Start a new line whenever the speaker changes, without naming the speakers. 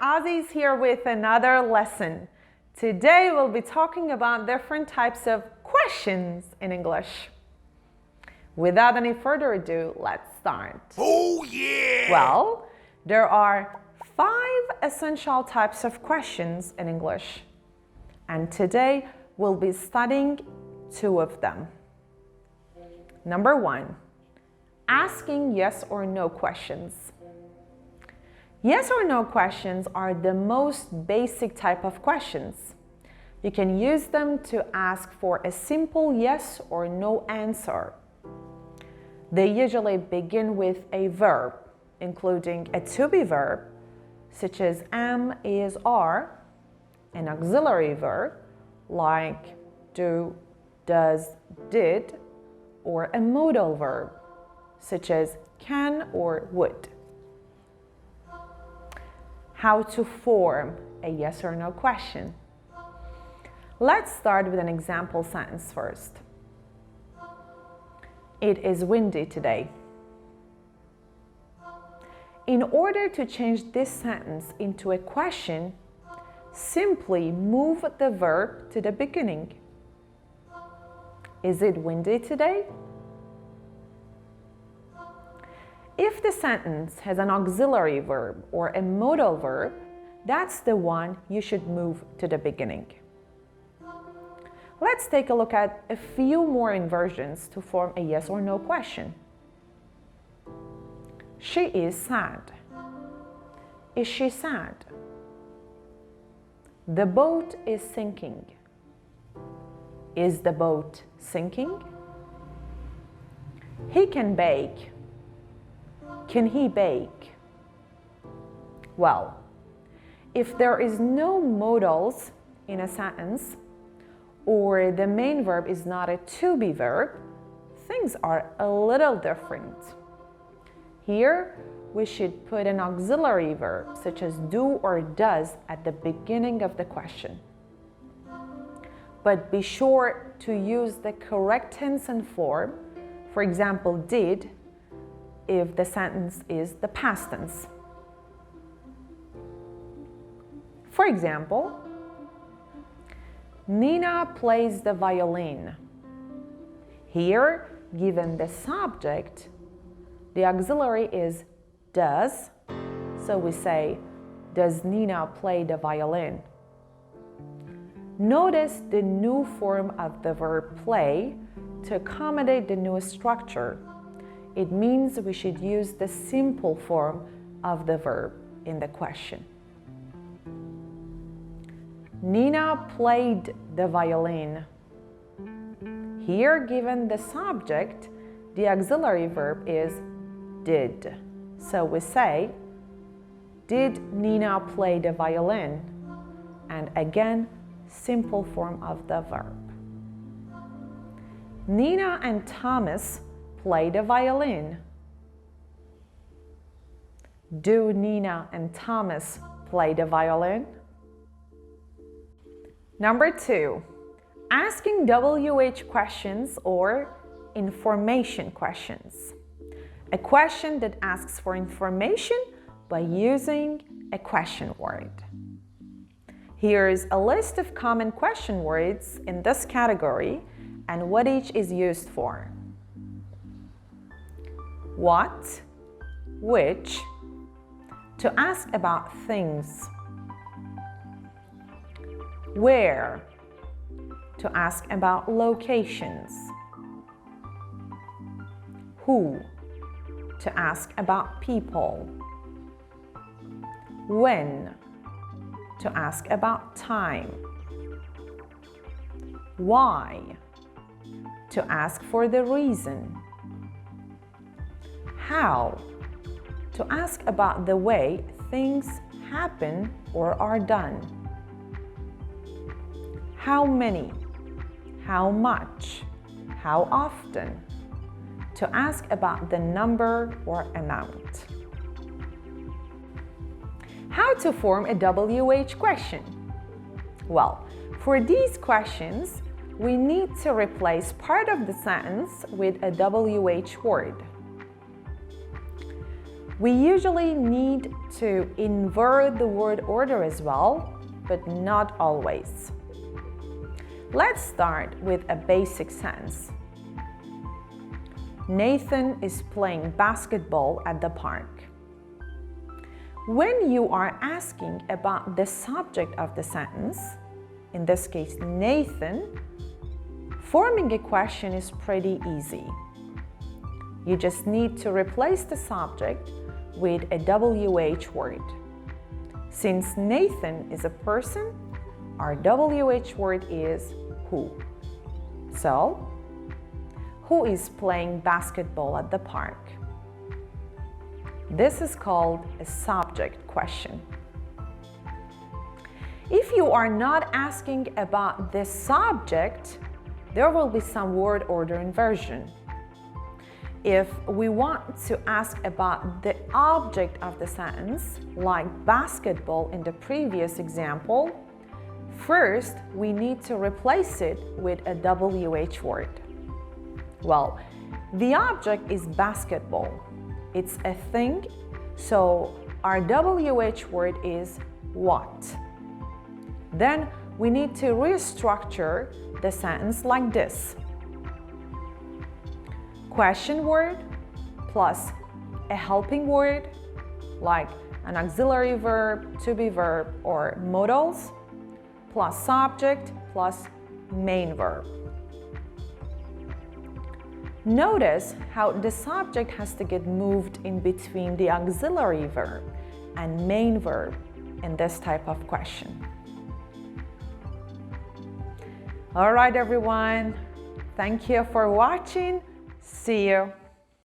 Ozzy's here with another lesson. Today we'll be talking about different types of questions in English. Without any further ado, let's start.
Oh yeah!
Well, there are 5 essential types of questions in English. And today we'll be studying 2 of them. Number 1, asking yes or no questions. Yes or no questions are the most basic type of questions. You can use them to ask for a simple yes or no answer. They usually begin with a verb, including a to-be verb, such as am, is, are, an auxiliary verb, like do, does, did, or a modal verb, such as can or would. How to form a yes or no question. Let's start with an example sentence first. It is windy today. In order to change this sentence into a question, simply move the verb to the beginning. Is it windy today? If the sentence has an auxiliary verb or a modal verb, that's the one you should move to the beginning. Let's take a look at a few more inversions to form a yes or no question. She is sad. Is she sad? The boat is sinking. Is the boat sinking? He can bake. Can he bake? Well, if there is no modals in a sentence, or the main verb is not a to-be verb, things are a little different. Here, we should put an auxiliary verb, such as do or does, at the beginning of the question. But be sure to use the correct tense and form, for example, did, if the sentence is the past tense. For example, Nina plays the violin. Here, given the subject, the auxiliary is does, so we say, does Nina play the violin? Notice the new form of the verb play to accommodate the new structure. It means we should use the simple form of the verb in the question. Nina played the violin. Here, given the subject, the auxiliary verb is did. So we say, did Nina play the violin? And again, simple form of the verb. Nina and Thomas play the violin. Do Nina and Thomas play the violin? Number 2, asking WH questions or information questions. A question that asks for information by using a question word. Here's a list of common question words in this category and what each is used for. What, which, to ask about things. Where, to ask about locations. Who, to ask about people. When, to ask about time. Why, to ask for the reason. How, to ask about the way things happen or are done. How many, how much, how often, to ask about the number or amount. How to form a WH question? Well, for these questions, we need to replace part of the sentence with a WH word. We usually need to invert the word order as well, but not always. Let's start with a basic sentence. Nathan is playing basketball at the park. When you are asking about the subject of the sentence, in this case Nathan, forming a question is pretty easy. You just need to replace the subject with a WH word. Since Nathan is a person, our WH word is who. So, who is playing basketball at the park? This is called a subject question. If you are not asking about the subject, there will be some word order inversion. If we want to ask about the object of the sentence, like basketball in the previous example, first we need to replace it with a WH word. Well, the object is basketball. It's a thing, so our WH word is what. Then we need to restructure the sentence like this. Question word plus a helping word like an auxiliary verb, to be verb, or modals, plus subject plus main verb. Notice how the subject has to get moved in between the auxiliary verb and main verb in this type of question. All right, everyone. Thank you for watching. See you.